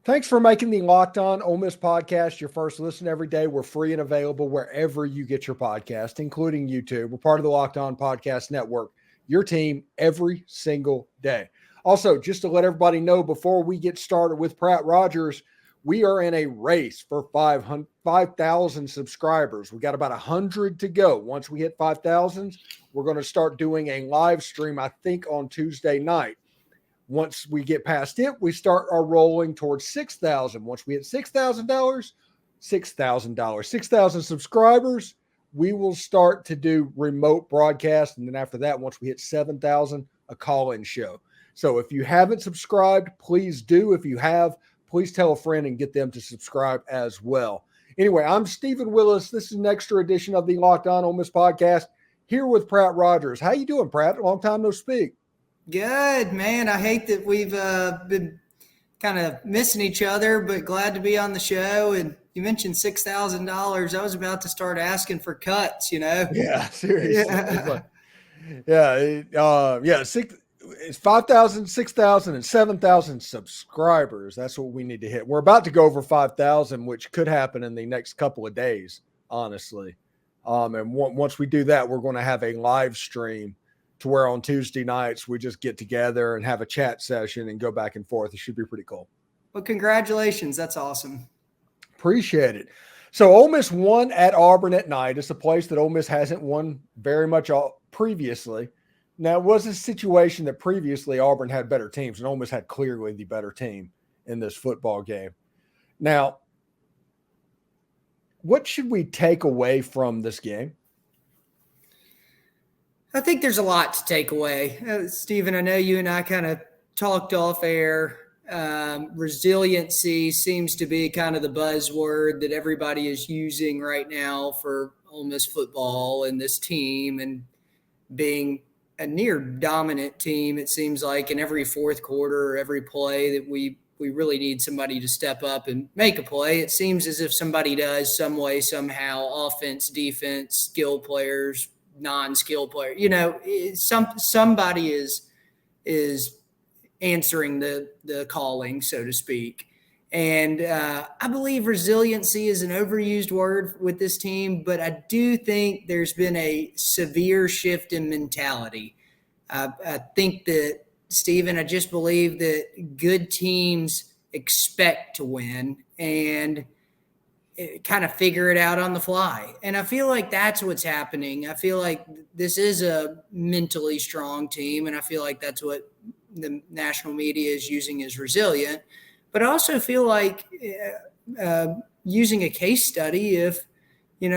Thanks for making the Locked On Ole Miss podcast your first listen every day. We're free and available wherever you get your podcast, including YouTube. We're part of the Locked On Podcast Network, your team every single day. Also, just to let everybody know before we get started with Pratt Rogers, we are in a race for 5,000 subscribers. We got about 100 to go. Once we hit 5,000, we're going to start doing a live stream, I think, on Tuesday night. Once we get past it, we start our rolling towards 6,000. Once we hit $6,000 subscribers, we will start to do remote broadcast. And then after that, once we hit 7,000, a call-in show. So if you haven't subscribed, please do. If you have, please tell a friend and get them to subscribe as well. Anyway, I'm Stephen Willis. This is an extra edition of the Locked On Ole Miss podcast here with Pratt Rogers. How you doing, Pratt? Long time no speak. Good, man. I hate that we've been kind of missing each other, but glad to be on the show. And you mentioned $6,000. I was about to start asking for cuts, Yeah, seriously. It's 5,000, 6,000, and 7,000 subscribers. That's what we need to hit. We're about to go over 5,000, which could happen in the next couple of days, honestly. And once we do that, we're going to have a live stream to where on Tuesday nights we just get together and have a chat session and go back and forth. It should be pretty cool. Well, congratulations. That's awesome. Appreciate it. So Ole Miss won at Auburn at night. It's a place that Ole Miss hasn't won very much previously. Now, it was a situation that previously Auburn had better teams, and Ole Miss had clearly the better team in this football game. Now, what should we take away from this game? I think there's a lot to take away. Stephen, I know you and I kind of talked off air. Resiliency seems to be kind of the buzzword that everybody is using right now for Ole Miss football and this team, and being a near dominant team, it seems like, in every fourth quarter or every play that we really need somebody to step up and make a play. It seems as if somebody does some way, somehow, offense, defense, skill players, non-skill player, somebody is answering the calling, so to speak. And I believe resiliency is an overused word with this team, but I do think there's been a severe shift in mentality. I think that, Stephen, I just believe that good teams expect to win and kind of figure it out on the fly. And I feel like that's what's happening. I feel like this is a mentally strong team, and I feel like that's what the national media is using as resilient. But I also feel like using a case study, if,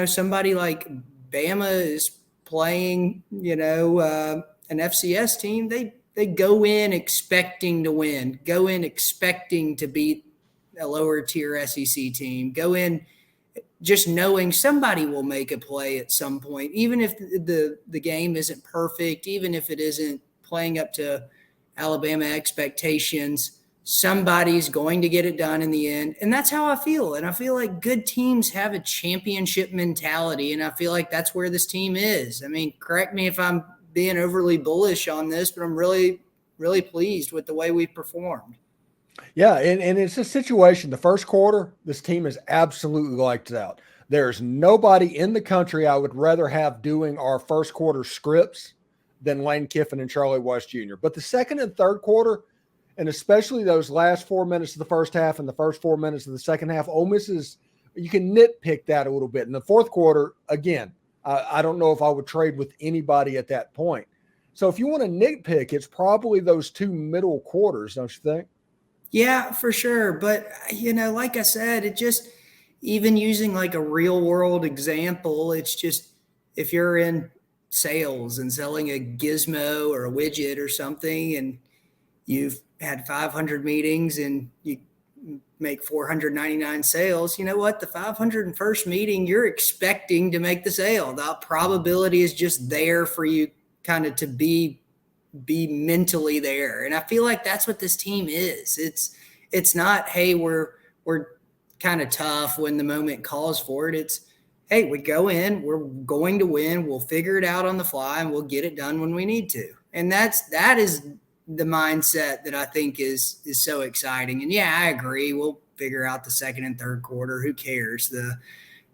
somebody like Bama is playing, an FCS team, they go in expecting to win, go in expecting to beat a lower tier SEC team, go in just knowing somebody will make a play at some point, even if the game isn't perfect, even if it isn't playing up to Alabama expectations, somebody's going to get it done in the end. And that's how I feel. And I feel like good teams have a championship mentality, and I feel like that's where this team is. I mean, correct me if I'm being overly bullish on this, but I'm really, really pleased with the way we've performed. Yeah, and it's a situation. The first quarter, this team is absolutely lights out. There's nobody in the country I would rather have doing our first quarter scripts than Lane Kiffin and Charlie Weiss Jr. But the second and third quarter, and especially those last 4 minutes of the first half and the first 4 minutes of the second half, Ole Miss you can nitpick that a little bit. In the fourth quarter, again, I don't know if I would trade with anybody at that point. So if you want to nitpick, it's probably those two middle quarters, don't you think? Yeah, for sure. But, like I said, it just, even using like a real world example, it's just, if you're in sales and selling a gizmo or a widget or something, and you've had 500 meetings and you make 499 sales, you know what? The 501st meeting, you're expecting to make the sale. The probability is just there for you kind of to be mentally there. And I feel like that's what this team is. It's not, hey, we're kind of tough when the moment calls for it. It's, hey, we go in, we're going to win. We'll figure it out on the fly and we'll get it done when we need to. And that is the mindset that I think is so exciting. And yeah, I agree. We'll figure out the second and third quarter. Who cares?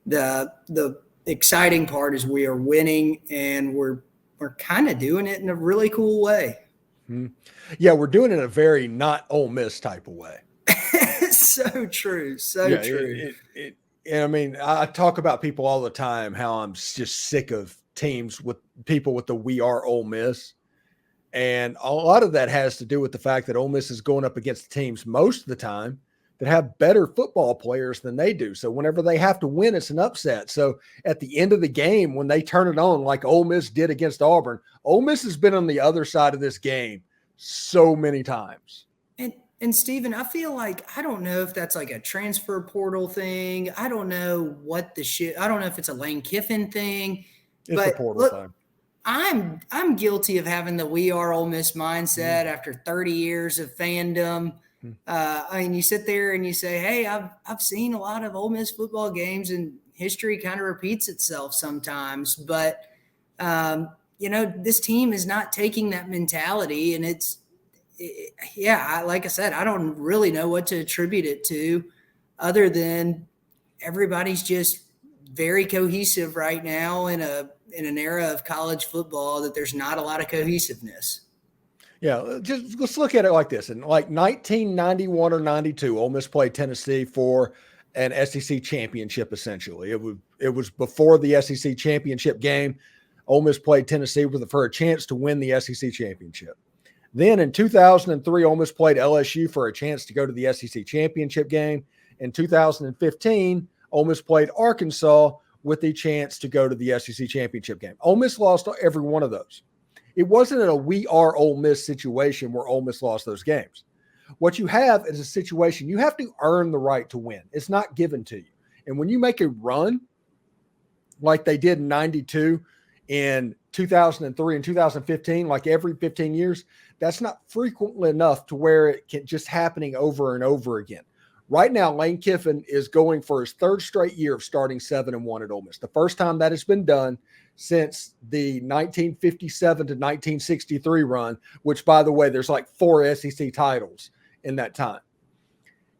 The exciting part is we are winning, and we're kind of doing it in a really cool way. Mm-hmm. Yeah, we're doing it in a very not Ole Miss type of way. So true. So true. And I mean, I talk about people all the time, how I'm just sick of teams with people with the "we are Ole Miss." And a lot of that has to do with the fact that Ole Miss is going up against teams most of the time that have better football players than they do. So whenever they have to win, it's an upset. So at the end of the game, when they turn it on like Ole Miss did against Auburn, Ole Miss has been on the other side of this game so many times. And Steven, I feel like, I don't know if that's like a transfer portal thing. I don't know what I don't know if it's a Lane Kiffin thing. It's a portal thing. I'm guilty of having the "we are Ole Miss" mindset after 30 years of fandom. I mean, you sit there and you say, "Hey, I've seen a lot of Ole Miss football games, and history kind of repeats itself sometimes." But this team is not taking that mentality, and like I said, I don't really know what to attribute it to, other than everybody's just very cohesive right now in an era of college football that there's not a lot of cohesiveness. Yeah, just let's look at it like this. In like 1991 or 92, Ole Miss played Tennessee for an SEC championship, essentially. It was before the SEC championship game. Ole Miss played Tennessee for a chance to win the SEC championship. Then in 2003, Ole Miss played LSU for a chance to go to the SEC championship game. In 2015, Ole Miss played Arkansas with the chance to go to the SEC championship game. Ole Miss lost every one of those. It wasn't a "we are Ole Miss" situation where Ole Miss lost those games. What you have is a situation you have to earn the right to win. It's not given to you. And when you make a run like they did in 92, in 2003 and 2015, like every 15 years, that's not frequently enough to where it can just happening over and over again. Right now, Lane Kiffin is going for his third straight year of starting 7-1 at Ole Miss. The first time that has been done since the 1957 to 1963 run, which, by the way, there's like 4 SEC titles in that time.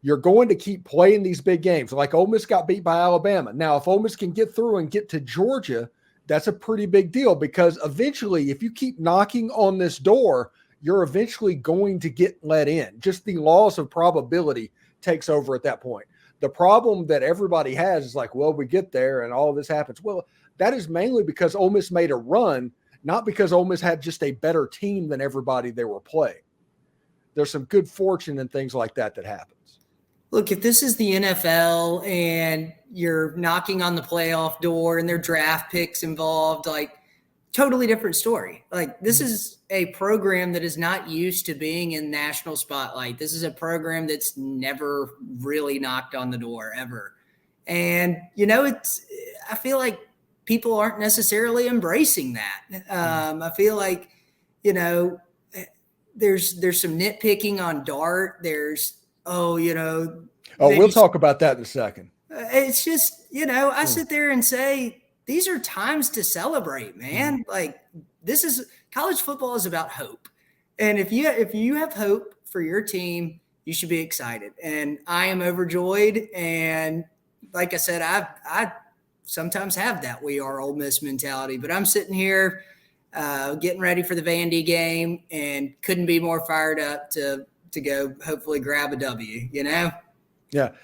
You're going to keep playing these big games. Like Ole Miss got beat by Alabama. Now, if Ole Miss can get through and get to Georgia, that's a pretty big deal, because eventually, if you keep knocking on this door, you're eventually going to get let in. Just the laws of probability takes over at that point. The problem that everybody has is like, well, we get there and all this happens. Well, that is mainly because Ole Miss made a run, not because Ole Miss had just a better team than everybody they were playing. There's some good fortune and things like that happens. Look, if this is the NFL and you're knocking on the playoff door and there are draft picks involved, like, totally different story. Like, this is a program that is not used to being in national spotlight. This is a program that's never really knocked on the door ever. And, I feel like people aren't necessarily embracing that. I feel like, there's some nitpicking on Dart. There's, we'll talk about that in a second. It's just, I sit there and say, these are times to celebrate, man. Like, college football is about hope. And if you have hope for your team, you should be excited. And I am overjoyed. And like I said, I sometimes have that "we are Ole Miss" mentality, but I'm sitting here getting ready for the Vandy game and couldn't be more fired up to go hopefully grab a W, Yeah.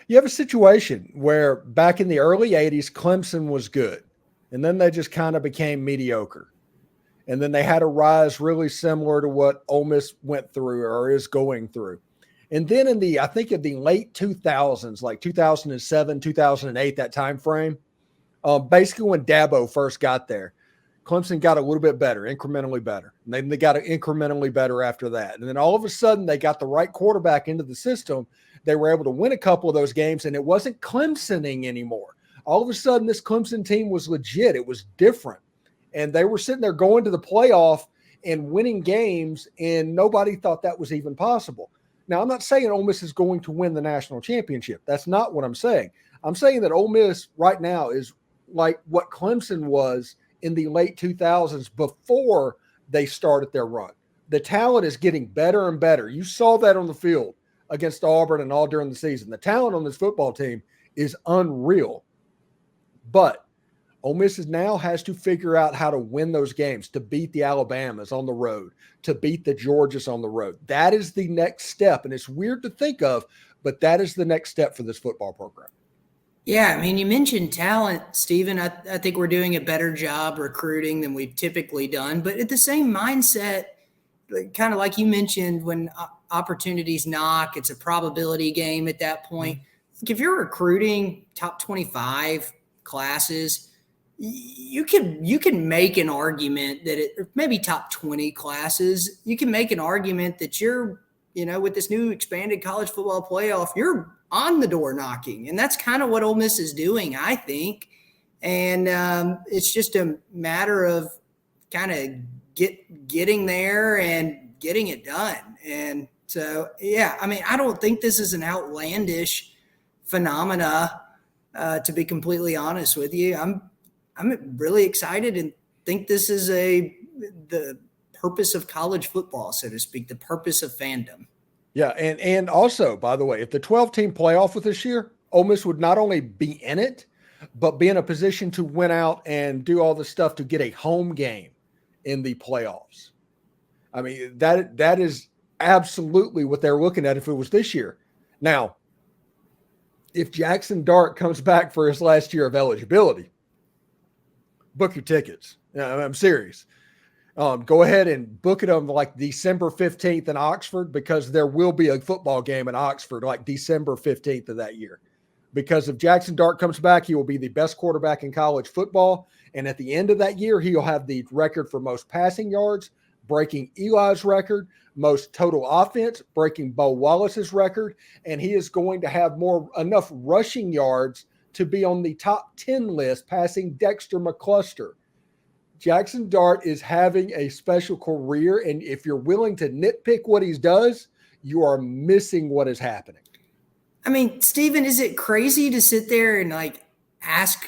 You have a situation where back in the early 80s, Clemson was good. And then they just kind of became mediocre. And then they had a rise really similar to what Ole Miss went through or is going through. And then in the late 2000s, like 2007, 2008, that time frame, basically when Dabo first got there, Clemson got a little bit better, incrementally better. And then they got incrementally better after that. And then all of a sudden they got the right quarterback into the system. They were able to win a couple of those games, and it wasn't Clemsoning anymore. All of a sudden, this Clemson team was legit. It was different. And they were sitting there going to the playoff and winning games, and nobody thought that was even possible. Now, I'm not saying Ole Miss is going to win the national championship. That's not what I'm saying. I'm saying that Ole Miss right now is like what Clemson was in the late 2000s before they started their run, the talent is getting better and better. You saw that on the field against Auburn and all during the season. The talent on this football team is unreal. But Ole Miss now has to figure out how to win those games, to beat the Alabamas on the road, to beat the Georgias on the road. That is the next step. And it's weird to think of, but that is the next step for this football program. Yeah, I mean, you mentioned talent, Stephen. I think we're doing a better job recruiting than we've typically done. But at the same mindset, kind of like you mentioned, when opportunities knock, it's a probability game at that point. If you're recruiting top 25 classes, you can make an argument that maybe top 20 classes, you can make an argument that you're, with this new expanded college football playoff, you're on the door knocking. And that's kind of what Ole Miss is doing, I think. And it's just a matter of kind of getting there and getting it done. And so, yeah, I mean, I don't think this is an outlandish phenomena, to be completely honest with you. I'm really excited and think this is the purpose of college football, so to speak, the purpose of fandom. Yeah, and also, by the way, if the 12-team playoff with this year, Ole Miss would not only be in it, but be in a position to win out and do all the stuff to get a home game in the playoffs. I mean, that is absolutely what they're looking at if it was this year. Now, if Jaxson Dart comes back for his last year of eligibility, book your tickets. I'm serious. Go ahead and book it on like December 15th in Oxford, because there will be a football game in Oxford like December 15th of that year. Because if Jaxson Dart comes back, he will be the best quarterback in college football. And at the end of that year, he'll have the record for most passing yards, breaking Eli's record, most total offense, breaking Bo Wallace's record. And he is going to have enough rushing yards to be on the top 10 list, passing Dexter McCluster. Jaxson Dart is having a special career, and if you're willing to nitpick what he does, you are missing what is happening. I mean, Stephen, is it crazy to sit there and ask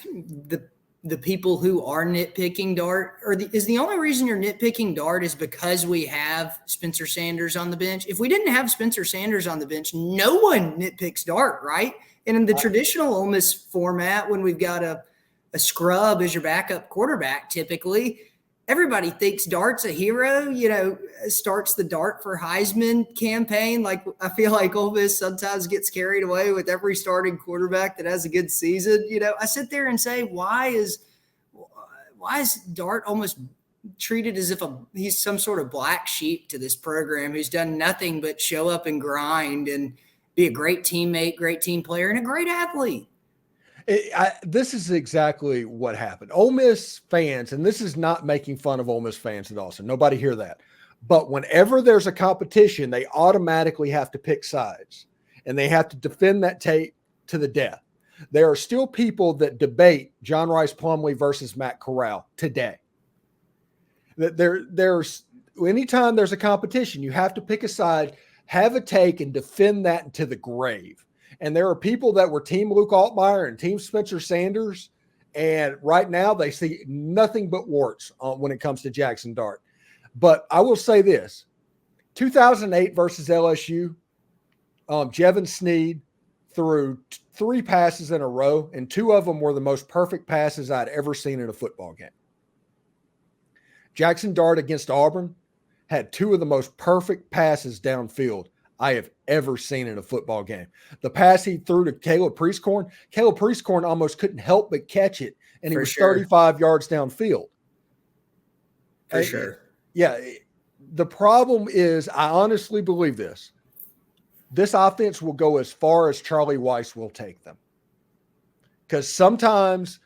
the people who are nitpicking Dart, or is the only reason you're nitpicking Dart is because we have Spencer Sanders on the bench? If we didn't have Spencer Sanders on the bench, no one nitpicks Dart, right? And in the traditional Ole Miss format, when we've got a scrub as your backup quarterback, typically everybody thinks Dart's a hero, starts the Dart for Heisman campaign. Like, I feel like Ole Miss sometimes gets carried away with every starting quarterback that has a good season. I sit there and say, why is Dart almost treated as if he's some sort of black sheep to this program who's done nothing but show up and grind and be a great teammate, great team player, and a great athlete? This is exactly what happened. Ole Miss fans, and this is not making fun of Ole Miss fans at all, so nobody hear that. But whenever there's a competition, they automatically have to pick sides, and they have to defend that tape to the death. There are still people that debate John Rice Plumlee versus Matt Corral today. There's anytime there's a competition, you have to pick a side, have a take, and defend that to the grave. And there are people that were Team Luke Altmaier and Team Spencer Sanders, and right now they see nothing but warts when it comes to Jaxson Dart. But I will say this, 2008 versus LSU, Jevon Sneed threw 3 passes in a row, and 2 of them were the most perfect passes I'd ever seen in a football game. Jaxson Dart against Auburn had 2 of the most perfect passes downfield I have ever seen in a football game. The pass he threw to Caleb Prieskorn almost couldn't help but catch it, and he was 35 yards downfield. For sure. Yeah. The problem is, I honestly believe this offense will go as far as Charlie Weiss will take them. Because sometimes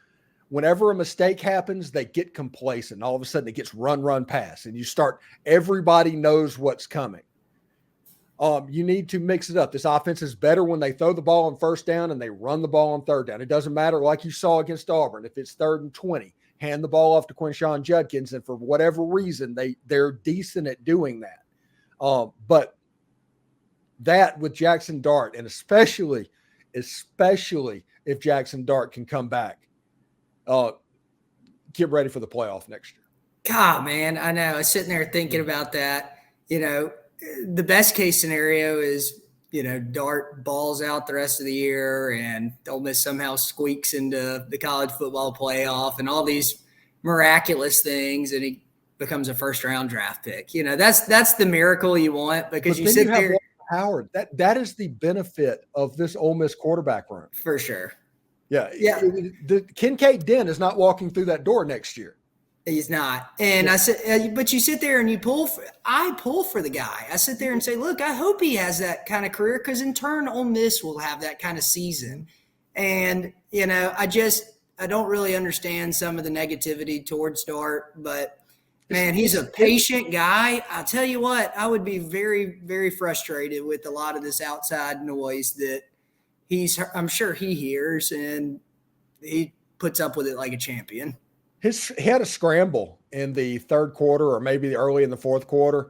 whenever a mistake happens, they get complacent. All of a sudden it gets run, pass, and everybody knows what's coming. You need to mix it up. This offense is better when they throw the ball on first down and they run the ball on third down. It doesn't matter, like you saw against Auburn. If it's 3rd and 20, hand the ball off to Quinshon Judkins, and for whatever reason, they're decent at doing that. But that with Jaxson Dart, and especially if Jaxson Dart can come back, get ready for the playoff next year. God, man, I know. I was sitting there thinking about that. you know, the best case scenario is, Dart balls out the rest of the year and Ole Miss somehow squeaks into the college football playoff and all these miraculous things, and he becomes a first-round draft pick. That's the miracle you want, because But then you have Walker Howard. That is the benefit of this Ole Miss quarterback room. For sure. Yeah. The Kincaid Den is not walking through that door next year. He's not. And I said, but you sit there and I pull for the guy. I sit there and say, look, I hope he has that kind of career, because in turn, Ole Miss will have that kind of season. And, I don't really understand some of the negativity towards Dart, but man, he's a patient guy. I'll tell you what, I would be very, very frustrated with a lot of this outside noise that I'm sure he hears, and he puts up with it like a champion. He had a scramble in the third quarter, or maybe early in the fourth quarter,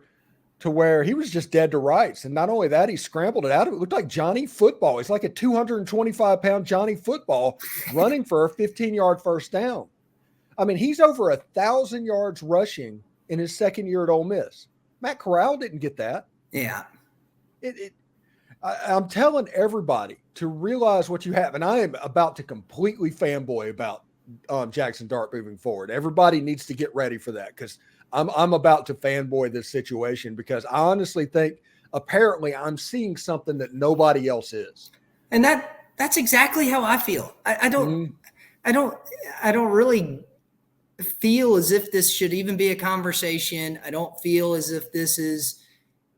to where he was just dead to rights. And not only that, he scrambled it out. It looked like Johnny Football. He's like a 225-pound Johnny Football running for a 15-yard first down. I mean, he's over 1,000 yards rushing in his second year at Ole Miss. Matt Corral didn't get that. Yeah. I'm telling everybody to realize what you have. And I am about to completely fanboy about Jaxson Dart moving forward. Everybody needs to get ready for that, because I'm about to fanboy this situation, because I honestly think apparently I'm seeing something that nobody else is. And that's exactly how I feel. I don't really feel as if this should even be a conversation. I don't feel as if this is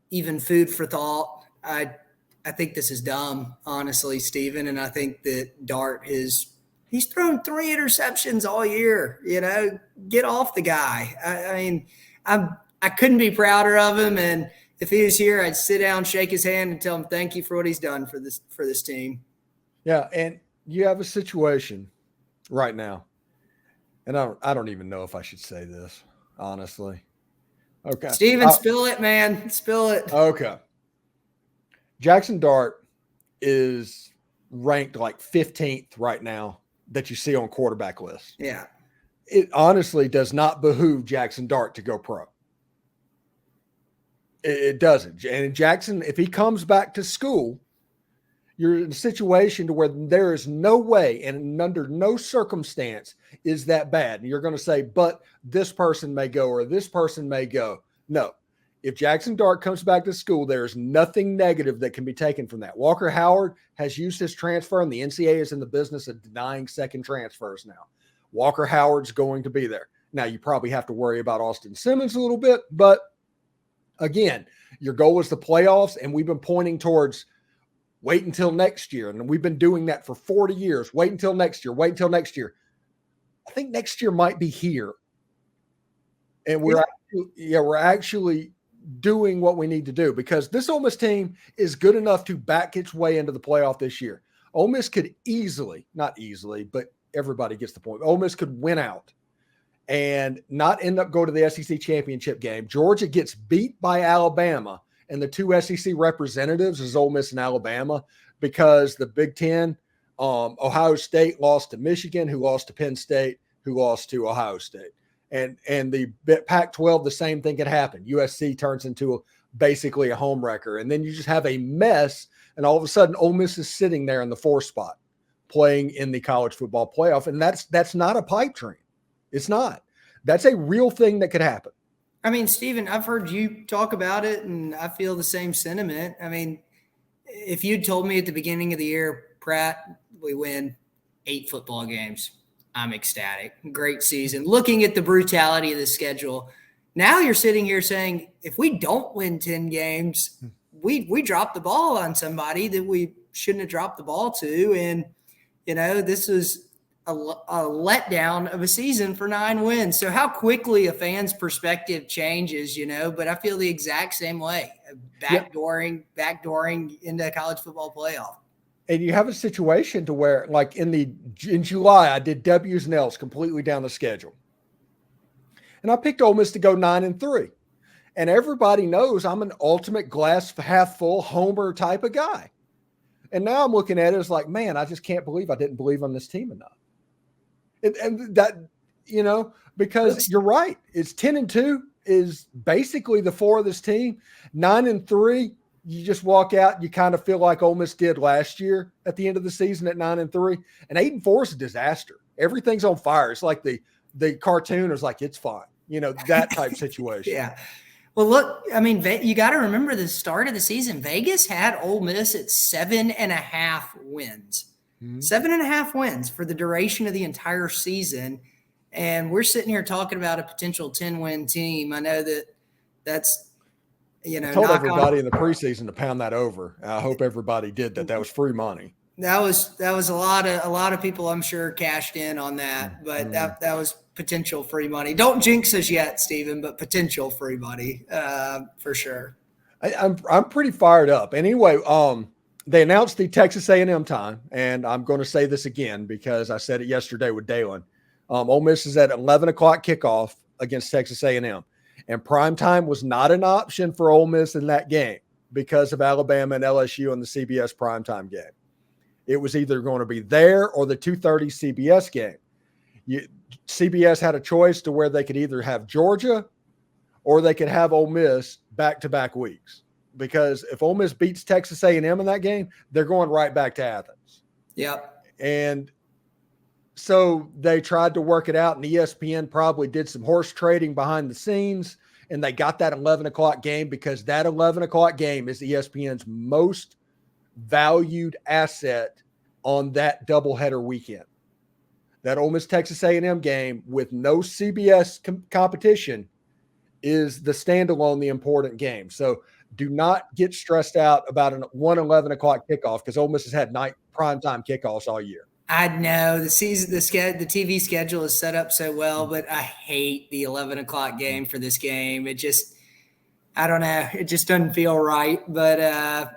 even food for thought. I think this is dumb, honestly, Stephen. And I think that Dart he's thrown 3 interceptions all year. Get off the guy. I mean, I couldn't be prouder of him. And if he was here, I'd sit down, shake his hand, and tell him thank you for what he's done for this team. Yeah, and you have a situation right now, and I don't even know if I should say this, honestly. Okay, Stephen, spill it, man. Spill it. Okay. Jaxson Dart is ranked like 15th right now that you see on quarterback lists. Yeah. It honestly does not behoove Jaxson Dart to go pro. It doesn't. And Jaxson, if he comes back to school, you're in a situation to where there is no way and under no circumstance is that bad. And you're going to say, but this person may go or this person may go. No. If Jaxson Dart comes back to school, there is nothing negative that can be taken from that. Walker Howard has used his transfer, and the NCAA is in the business of denying second transfers now. Walker Howard's going to be there. Now, you probably have to worry about Austin Simmons a little bit, but again, your goal is the playoffs, and we've been pointing towards wait until next year, and we've been doing that for 40 years. Wait until next year. Wait until next year. I think next year might be here, and we're actually doing what we need to do, because this Ole Miss team is good enough to back its way into the playoff this year. Ole Miss could not easily, but everybody gets the point. Ole Miss could win out and not end up going to the SEC championship game. Georgia gets beat by Alabama, and the 2 SEC representatives is Ole Miss and Alabama, because the Big Ten, Ohio State lost to Michigan, who lost to Penn State, who lost to Ohio State. And the Pac-12, the same thing could happen. USC turns into basically a home wrecker. And then you just have a mess, and all of a sudden Ole Miss is sitting there in the 4th spot playing in the college football playoff. And that's not a pipe dream. It's not. That's a real thing that could happen. I mean, Stephen, I've heard you talk about it, and I feel the same sentiment. I mean, if you'd told me at the beginning of the year, Pratt, we win 8 football games, I'm ecstatic. Great season. Looking at the brutality of the schedule, now you're sitting here saying, if we don't win 10 games, we dropped the ball on somebody that we shouldn't have dropped the ball to. And, this is a letdown of a season for 9 wins. So how quickly a fan's perspective changes, but I feel the exact same way. Backdooring into college football playoff. And you have a situation to where, like in July, I did W's and L's completely down the schedule. And I picked Ole Miss to go 9-3. And everybody knows I'm an ultimate glass half full homer type of guy. And now I'm looking at it as like, man, I just can't believe I didn't believe on this team enough. And that because you're right. It's 10-2 is basically the 4 of this team. 9-3, you just walk out. You kind of feel like Ole Miss did last year at the end of the season at 9-3, and 8-4 is a disaster. Everything's on fire. It's like the cartoon is like, it's fine, that type situation. Yeah. Well, look, I mean, you got to remember the start of the season. Vegas had Ole Miss at 7.5 wins. 7.5 wins for the duration of the entire season. And we're sitting here talking about a potential 10-win team. I know that's, I told everybody in the preseason to pound that over. I hope everybody did that. That was free money. That was a lot of people, I'm sure, cashed in on that, but that was potential free money. Don't jinx us yet, Stephen, but potential free money for sure. I'm pretty fired up. Anyway, they announced the Texas A&M time, and I'm going to say this again because I said it yesterday with Dalen. Ole Miss is at 11 o'clock kickoff against Texas A&M, and prime time was not an option for Ole Miss in that game because of Alabama and LSU in the CBS primetime game. It was either going to be there or the 2:30 CBS game. CBS had a choice to where they could either have Georgia or they could have Ole Miss back-to-back weeks. Because if Ole Miss beats Texas A&M in that game, they're going right back to Athens. Yep. And so they tried to work it out, and ESPN probably did some horse trading behind the scenes, and they got that 11 o'clock game because that 11 o'clock game is ESPN's most valued asset on that doubleheader weekend. That Ole Miss Texas A&M game with no CBS competition is the standalone, the important game. So do not get stressed out about an 11 o'clock kickoff because Ole Miss has had night primetime kickoffs all year. I know the TV schedule is set up so well, but I hate the 11 o'clock game for this game. It just, I don't know. It just doesn't feel right. But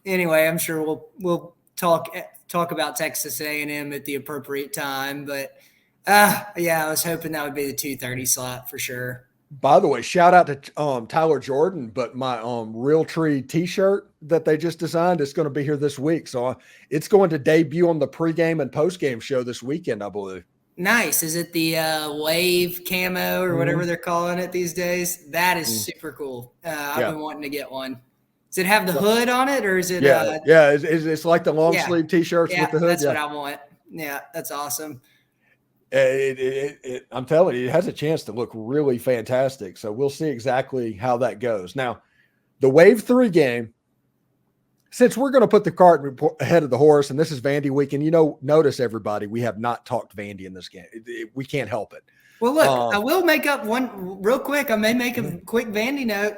anyway, I'm sure we'll talk about Texas A&M at the appropriate time. But yeah, I was hoping that would be the 2:30 slot for sure. By the way, shout out to Tyler Jordan, but my Real Tree T-shirt that they just designed is going to be here this week. So it's going to debut on the pregame and postgame show this weekend, I believe. Nice. Is it the wave camo or whatever they're calling it these days? That is super cool. I've been wanting to get one. Does it have the hood on it, or is it? It's like the long sleeve T-shirts with the hood. That's what I want. Yeah, that's awesome. I'm telling you, it has a chance to look really fantastic. So we'll see exactly how that goes. Now, the Wave 3 game, since we're going to put the cart ahead of the horse, and this is Vandy weekend, notice everybody, we have not talked Vandy in this game. We can't help it. Well, look, I will make up one real quick. I may make a quick Vandy note.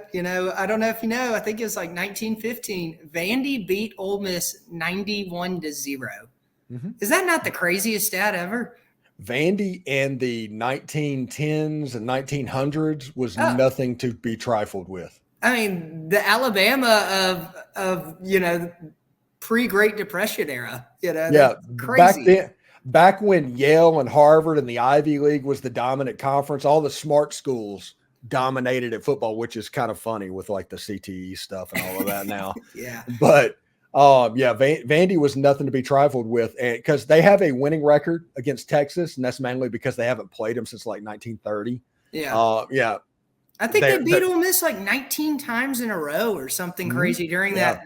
I don't know if you know, I think it was like 1915. Vandy beat Ole Miss 91-0. Is that not the craziest stat ever? Vandy in the 1910s and 1900s was nothing to be trifled with. I mean, the Alabama of pre-Great Depression era. Crazy. Back when Yale and Harvard and the Ivy League was the dominant conference, all the smart schools dominated at football, which is kind of funny with like the CTE stuff and all of that now. Yeah. But Vandy was nothing to be trifled with, and because they have a winning record against Texas, and that's mainly because they haven't played them since like 1930. Yeah. I think they beat Ole Miss like 19 times in a row or something crazy during that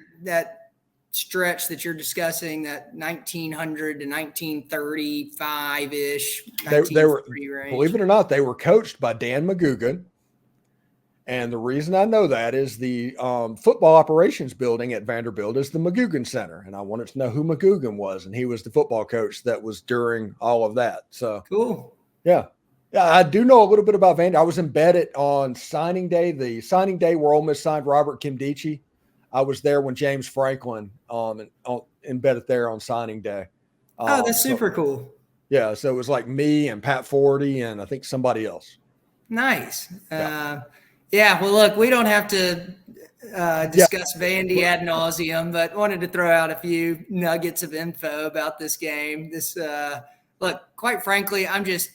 stretch that you're discussing, that 1900 to 1935-ish. They were, believe it or not, they were coached by Dan McGugin. And the reason I know that is the football operations building at Vanderbilt is the McGugin Center. And I wanted to know who McGugin was. And he was the football coach that was during all of that. So cool. Yeah. Yeah, I do know a little bit about Vandy. I was embedded on signing day, the signing day where Ole Miss signed Robert Kimdichie. I was there when James Franklin embedded there on signing day. That's super cool. Yeah, so it was like me and Pat Forty and I think somebody else. Nice. Well, look, we don't have to discuss Vandy ad nauseum, but wanted to throw out a few nuggets of info about this game. Look, quite frankly, I'm just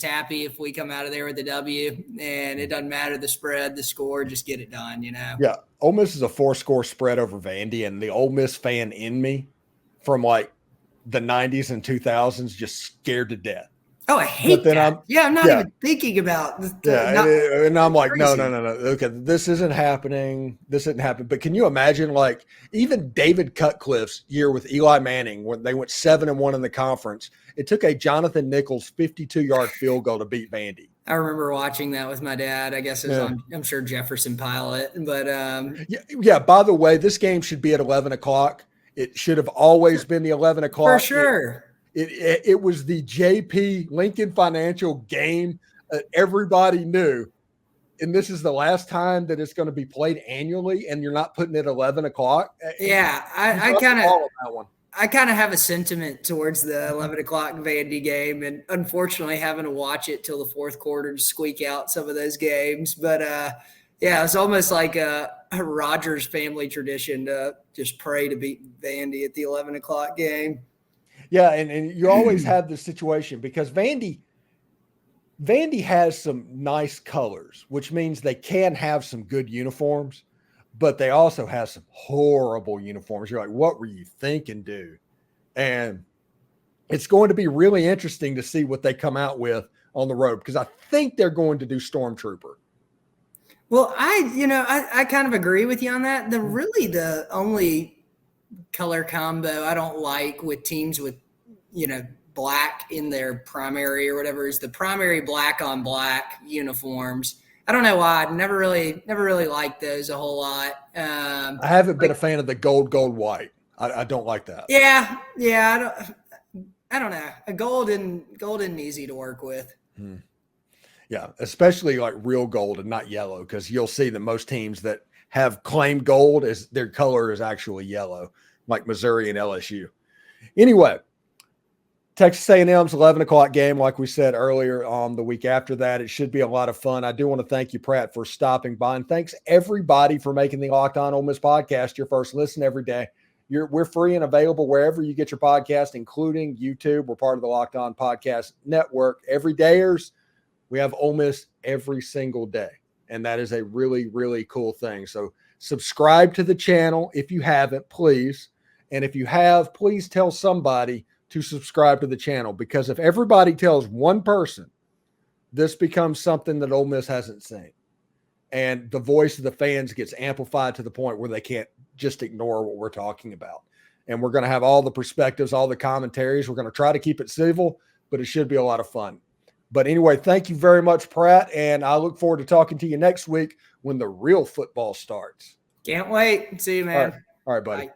happy if we come out of there with a W, and it doesn't matter the spread, the score, just get it done, Yeah, Ole Miss is a 4-score spread over Vandy, and the Ole Miss fan in me from like the 90s and 2000s just scared to death. Oh, I hate that. I'm not yeah. even thinking about and I'm like, no. crazy. Okay, this isn't happening. This didn't happen. But can you imagine, like, even David Cutcliffe's year with Eli Manning when they went 7-1 in the conference? It took a Jonathan Nichols 52-yard field goal to beat Vandy. I remember watching that with my dad. I guess it was on, I'm sure, Jefferson Pilot. But yeah. By the way, this game should be at 11 o'clock. It should have always been the 11 o'clock. For sure. It was the JP Lincoln Financial game that everybody knew. And this is the last time that it's going to be played annually, and you're not putting it at 11 o'clock. Yeah, I kind of have a sentiment towards the 11 o'clock Vandy game, and unfortunately having to watch it till the fourth quarter to squeak out some of those games. But it's almost like a Rogers family tradition to just pray to beat Vandy at the 11 o'clock game. Yeah, and you always have this situation because Vandy has some nice colors, which means they can have some good uniforms, but they also have some horrible uniforms. You're like, what were you thinking, dude? And it's going to be really interesting to see what they come out with on the road because I think they're going to do Stormtrooper. Well, I kind of agree with you on that. The only color combo I don't like with teams with, black in their primary or whatever is the primary black on black uniforms. I don't know why. I never really liked those a whole lot. I haven't been a fan of the gold, white. I don't like that. Yeah. I don't know. A gold and easy to work with. Yeah, especially like real gold and not yellow, because you'll see that most teams that have claimed gold as their color is actually yellow, like Missouri and LSU. Anyway, Texas A&M's 11 o'clock game, like we said earlier, the week after that. It should be a lot of fun. I do want to thank you, Pratt, for stopping by. And thanks, everybody, for making the Locked On Ole Miss podcast your first listen every day. We're free and available wherever you get your podcast, including YouTube. We're part of the Locked On Podcast Network. Everydayers, we have Ole Miss every single day. And that is a really, really cool thing. So subscribe to the channel if you haven't, please. And if you have, please tell somebody to subscribe to the channel, because if everybody tells one person, this becomes something that Ole Miss hasn't seen. And the voice of the fans gets amplified to the point where they can't just ignore what we're talking about. And we're going to have all the perspectives, all the commentaries. We're going to try to keep it civil, but it should be a lot of fun. But anyway, thank you very much, Pratt. And I look forward to talking to you next week when the real football starts. Can't wait. See you, man. All right buddy. Bye.